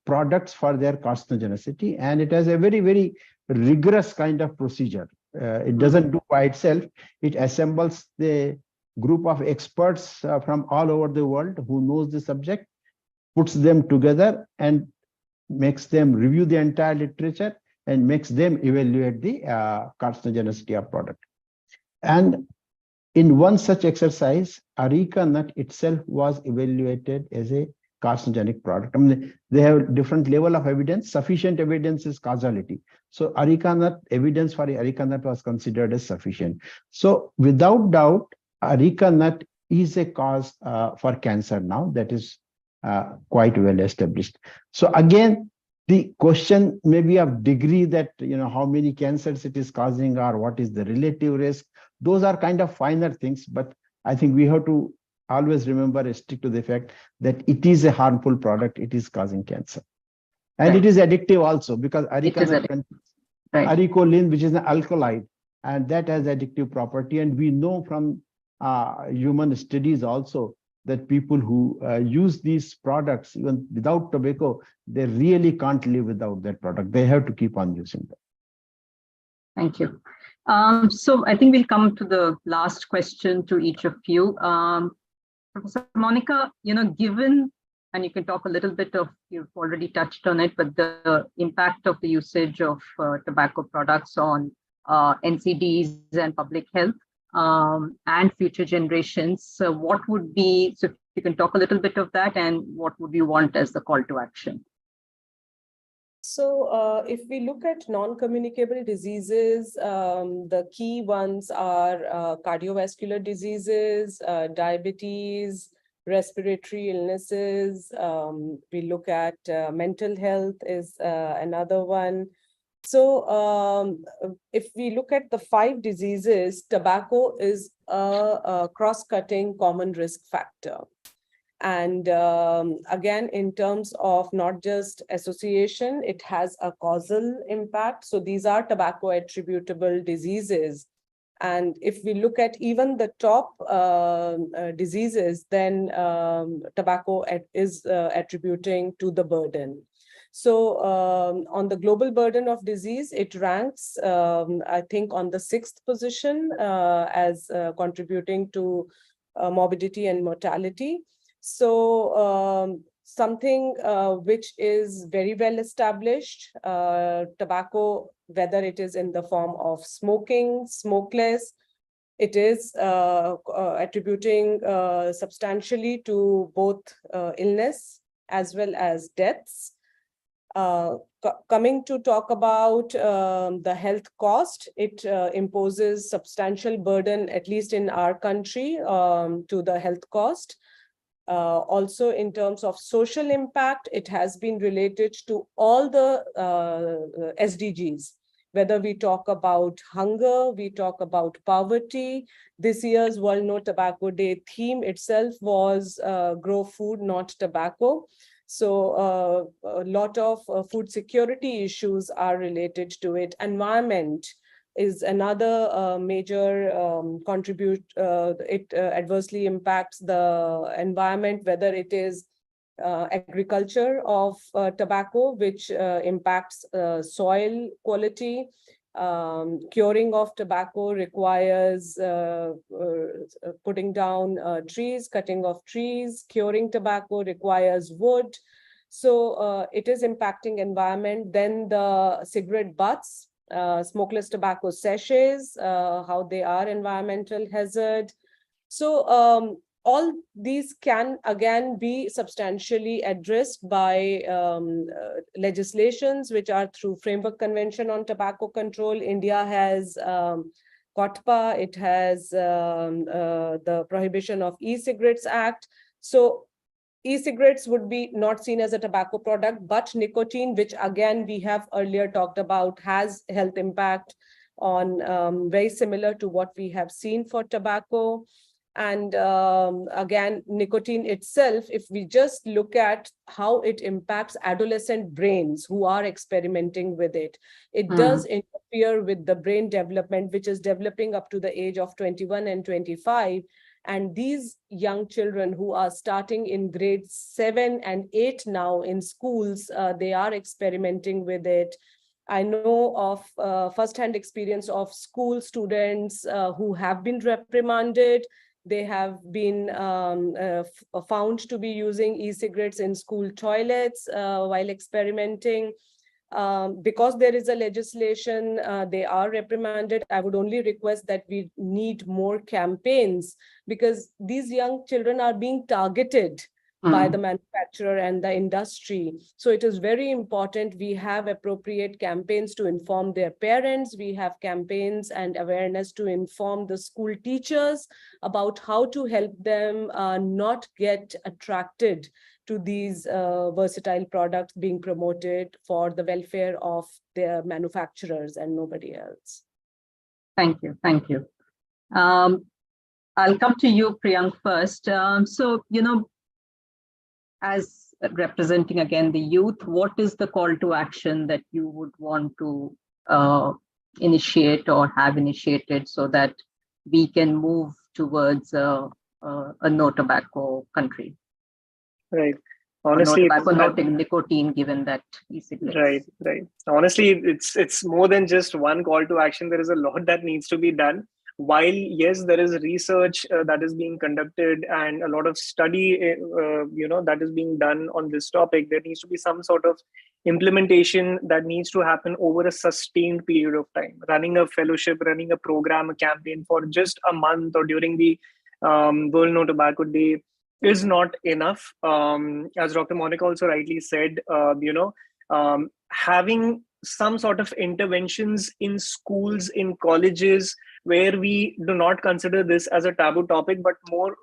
S2: products for their carcinogenicity, and it has a very, very rigorous kind of procedure. It doesn't do by itself. It assembles the group of experts from all over the world who knows the subject, puts them together and makes them review the entire literature and makes them evaluate the carcinogenicity of product. And in one such exercise, areca nut itself was evaluated as a carcinogenic product. I mean, they have different level of evidence. Sufficient evidence is causality. So areca nut, evidence for areca nut was considered as sufficient. So without doubt, areca nut is a cause for cancer now. That is quite well established. So again, the question may be of degree that, how many cancers it is causing or what is the relative risk. Those are kind of finer things, but I think we have to always remember and stick to the fact that it is a harmful product. It is causing cancer. And
S1: Right.
S2: It is addictive also, because areca nut contains arecolin, which is an alkaloid, and that has addictive property. And we know from human studies also that people who use these products, even without tobacco, they really can't live without that product. They have to keep on using them.
S1: Thank you. So I think we'll come to the last question to each of you. Professor Monika, given, and you can talk a little bit of, you've already touched on it, but the impact of the usage of tobacco products on NCDs and public health and future generations, what would be, so if you can talk a little bit of that, and what would you want as the call to action?
S3: So if we look at non-communicable diseases, the key ones are cardiovascular diseases, diabetes, respiratory illnesses. We look at mental health is another one. So if we look at the 5 diseases, tobacco is a cross-cutting common risk factor. And again, in terms of not just association, it has a causal impact. So these are tobacco attributable diseases. And if we look at even the top diseases, then tobacco is attributing to the burden. So on the global burden of disease, it ranks, I think, on the 6th position as contributing to morbidity and mortality. So something which is very well established, tobacco, whether it is in the form of smoking, smokeless, it is attributing substantially to both illness as well as deaths. Coming to talk about the health cost, it imposes substantial burden, at least in our country, to the health cost. Also, in terms of social impact, it has been related to all the SDGs, whether we talk about hunger, we talk about poverty. This year's World No Tobacco Day theme itself was grow food, not tobacco. So a lot of food security issues are related to it. Environment is another major it adversely impacts the environment, whether it is agriculture of tobacco, which impacts soil quality. Curing of tobacco requires putting down trees, cutting of trees. Curing tobacco requires wood. So it is impacting environment. Then the cigarette butts, smokeless tobacco sachets, how they are environmental hazard. So all these can again be substantially addressed by legislations which are through Framework Convention on Tobacco Control. India has COTPA, it has the Prohibition of E-Cigarettes Act. So e-cigarettes would be not seen as a tobacco product, but nicotine, which again we have earlier talked about, has health impact on very similar to what we have seen for tobacco. And again, nicotine itself, if we just look at how it impacts adolescent brains who are experimenting with it, it does interfere with the brain development, which is developing up to the age of 21 and 25. And these young children who are starting in grades 7 and 8 now in schools, they are experimenting with it. I know of firsthand experience of school students who have been reprimanded. They have been found to be using e-cigarettes in school toilets while experimenting. Because there is a legislation, they are reprimanded. I would only request that we need more campaigns, because these young children are being targeted by the manufacturer and the industry. So it is very important we have appropriate campaigns to inform their parents. We have campaigns and awareness to inform the school teachers about how to help them not get attracted to these versatile products being promoted for the welfare of their manufacturers and nobody else.
S1: Thank you. Thank you. I'll come to you, Priyank, first. So, as representing again the youth, what is the call to action that you would want to initiate or have initiated so that we can move towards a no tobacco country?
S4: Right. Honestly,
S1: tobacco, not in nicotine, given that e-cigarettes.
S4: right. Honestly, it's more than just one call to action. There is a lot that needs to be done. While yes, there is research that is being conducted and a lot of study, that is being done on this topic, there needs to be some sort of implementation that needs to happen over a sustained period of time. Running a fellowship, running a program, a campaign for just a month or during the World No Tobacco Day is not enough. As Dr. Monika also rightly said, having some sort of interventions in schools, in colleges, where we do not consider this as a taboo topic, but more,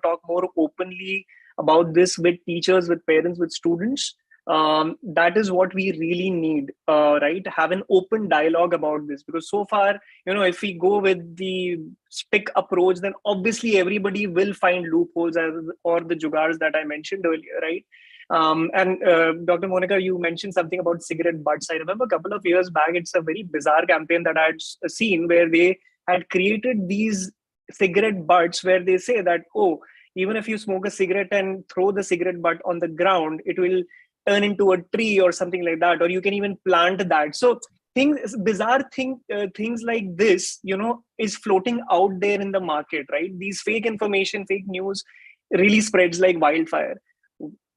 S4: talk more openly about this with teachers, with parents, with students. That is what we really need, right? Have an open dialogue about this, because so far, if we go with the stick approach, then obviously everybody will find loopholes or the jugars that I mentioned earlier, right? And Dr. Monika, you mentioned something about cigarette butts. I remember a couple of years back, it's a very bizarre campaign that I had seen where they had created these cigarette butts where they say that, oh, even if you smoke a cigarette and throw the cigarette butt on the ground, it will turn into a tree or something like that, or you can even plant that. So bizarre things like this, is floating out there in the market, right? These fake information, fake news really spreads like wildfire.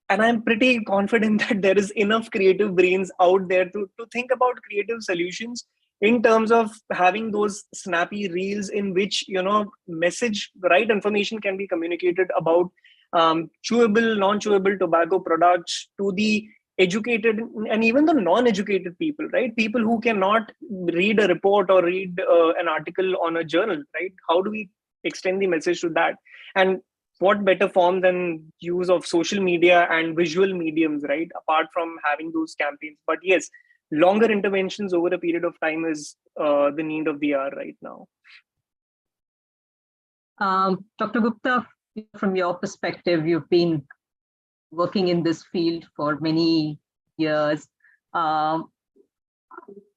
S4: And I'm pretty confident that there is enough creative brains out there to think about creative solutions in terms of having those snappy reels in which, message, right information can be communicated about chewable, non-chewable tobacco products to the educated and even the non-educated people, right? People who cannot read a report or read an article on a journal, right? How do we extend the message to that? And what better form than use of social media and visual mediums, right? Apart from having those campaigns. But yes, longer interventions over a period of time is the need of the hour right now.
S1: Dr. Gupta, from your perspective, you've been working in this field for many years.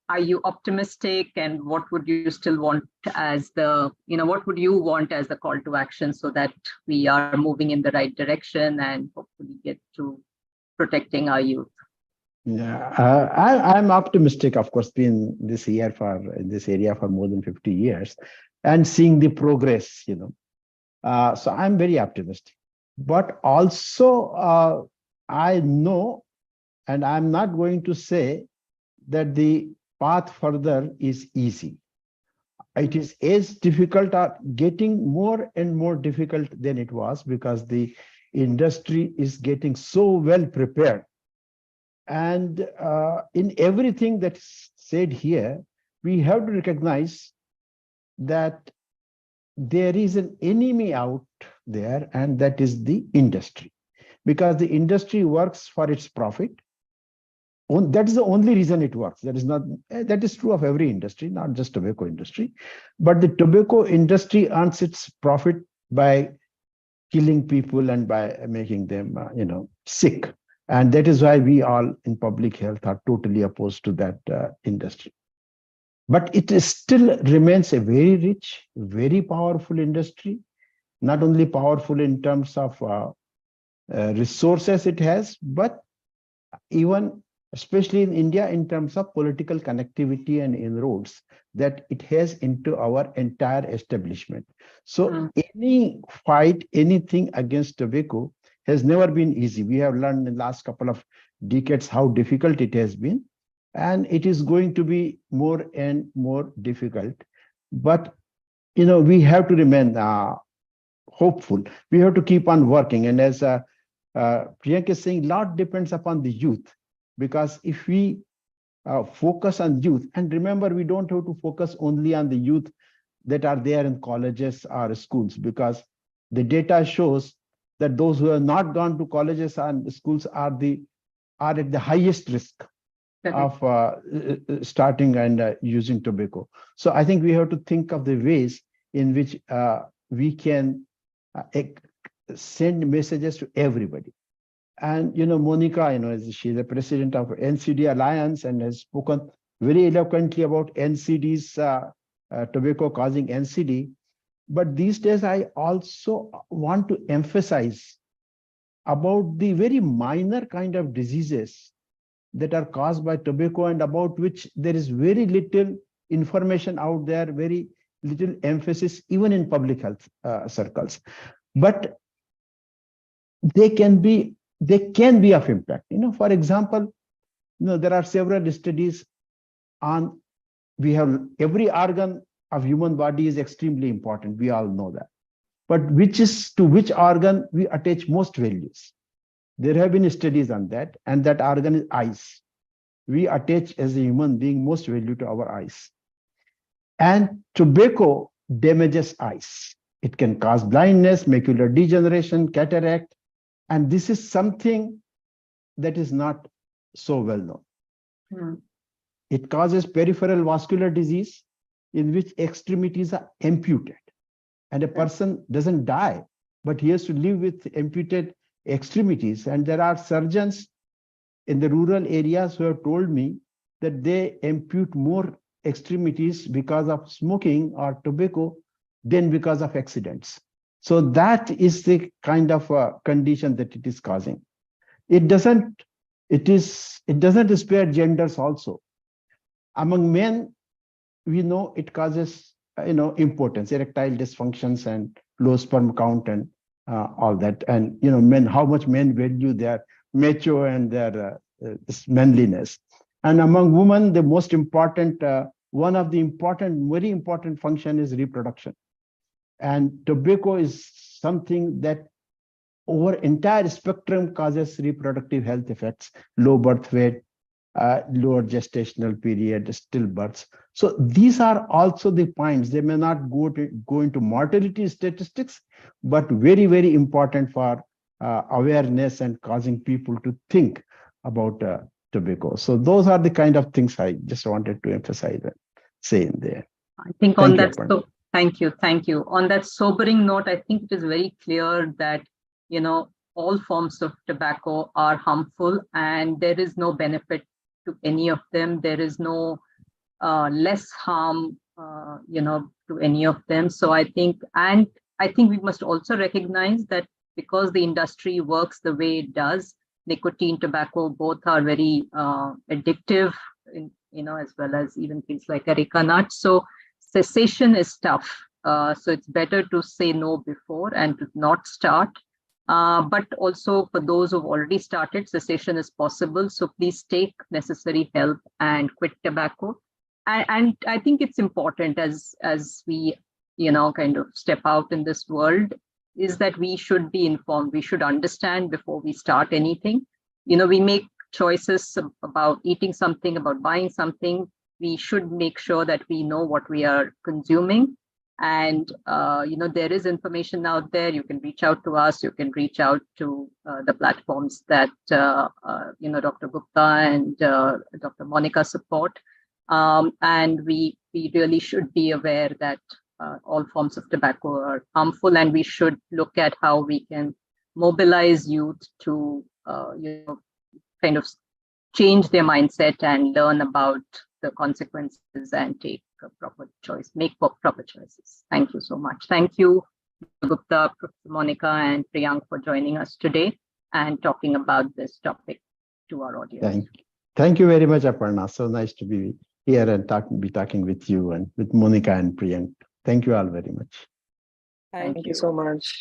S1: Are you optimistic, and what would you still want as what would you want as the call to action so that we are moving in the right direction and hopefully get to protecting our youth?
S2: Yeah, I'm optimistic, of course, being in this area for more than 50 years and seeing the progress, so I'm very optimistic. But also, I know, and I'm not going to say that the path further is easy. It is as difficult, getting more and more difficult than it was, because the industry is getting so well prepared. And in everything that's said here, we have to recognize that there is an enemy out there, and that is the industry, because the industry works for its profit. That is the only reason it works. That is true of every industry, not just tobacco industry. But the tobacco industry earns its profit by killing people and by making them, sick. And that is why we all in public health are totally opposed to that industry. But it still remains a very rich, very powerful industry, not only powerful in terms of resources it has, but even, especially in India, in terms of political connectivity and inroads that it has into our entire establishment. So any fight, anything against tobacco has never been easy. We have learned in the last couple of decades how difficult it has been, and it is going to be more and more difficult. But, we have to remain hopeful. We have to keep on working. And as Priyank is saying, a lot depends upon the youth, because if we focus on youth, and remember, we don't have to focus only on the youth that are there in colleges or schools, because the data shows that those who have not gone to colleges and schools are at the highest risk of starting and using tobacco. So I think we have to think of the ways in which we can send messages to everybody. And Monika, she's the president of NCD Alliance and has spoken very eloquently about NCD's tobacco causing NCD. But these days, I also want to emphasize about the very minor kind of diseases that are caused by tobacco and about which there is very little information out there, very little emphasis, even in public health circles. But they can be of impact. For example, there are several studies on, we have every organ of human body is extremely important. We all know that. But to which organ we attach most values. There have been studies on that, and that organ is eyes. We attach as a human being most value to our eyes. And tobacco damages eyes. It can cause blindness, macular degeneration, cataract, and this is something that is not so well known. It causes peripheral vascular disease in which extremities are amputated. And a person doesn't die, but he has to live with amputated extremities. And there are surgeons in the rural areas who have told me that they ampute more extremities because of smoking or tobacco than because of accidents. So that is the kind of condition that it is causing. It doesn't spare genders also. Among men, we know it causes impotence, erectile dysfunctions and low sperm count and all that. And men, how much men value their macho and their manliness. And among women, the most important, one of the very important function is reproduction. And tobacco is something that over entire spectrum causes reproductive health effects, low birth weight, lower gestational period, stillbirths. So these are also the points. They may not go into mortality statistics, but very, very important for awareness and causing people to think about tobacco. So those are the kind of things I just wanted to emphasize and say in there.
S1: I think on that, thank you. On that sobering note, I think it is very clear that, all forms of tobacco are harmful and there is no benefit to any of them. There is no less harm, to any of them. So I think we must also recognize that because the industry works the way it does, nicotine, tobacco, both are very addictive, as well as even things like areca nut. So cessation is tough. So it's better to say no before and to not start. But also for those who've already started, cessation is possible. So please take necessary help and quit tobacco. And I think it's important as we, kind of step out in this world, is that we should be informed. We should understand before we start anything. We make choices about eating something, about buying something. We should make sure that we know what we are consuming. And, there is information out there. You can reach out to us. You can reach out to the platforms that, Dr. Gupta and Dr. Monika support. And we really should be aware that all forms of tobacco are harmful, and we should look at how we can mobilize youth to, kind of change their mindset and learn about the consequences and take a proper choice, make proper choices. Thank you so much. Thank you, Gupta, Prof. Monika, and Priyank for joining us today and talking about this topic to our audience.
S2: Thank you very much, Aparna. So nice to be here and be talking with you and with Monika and Priyank. Thank you all very much.
S3: Thank
S4: you so much.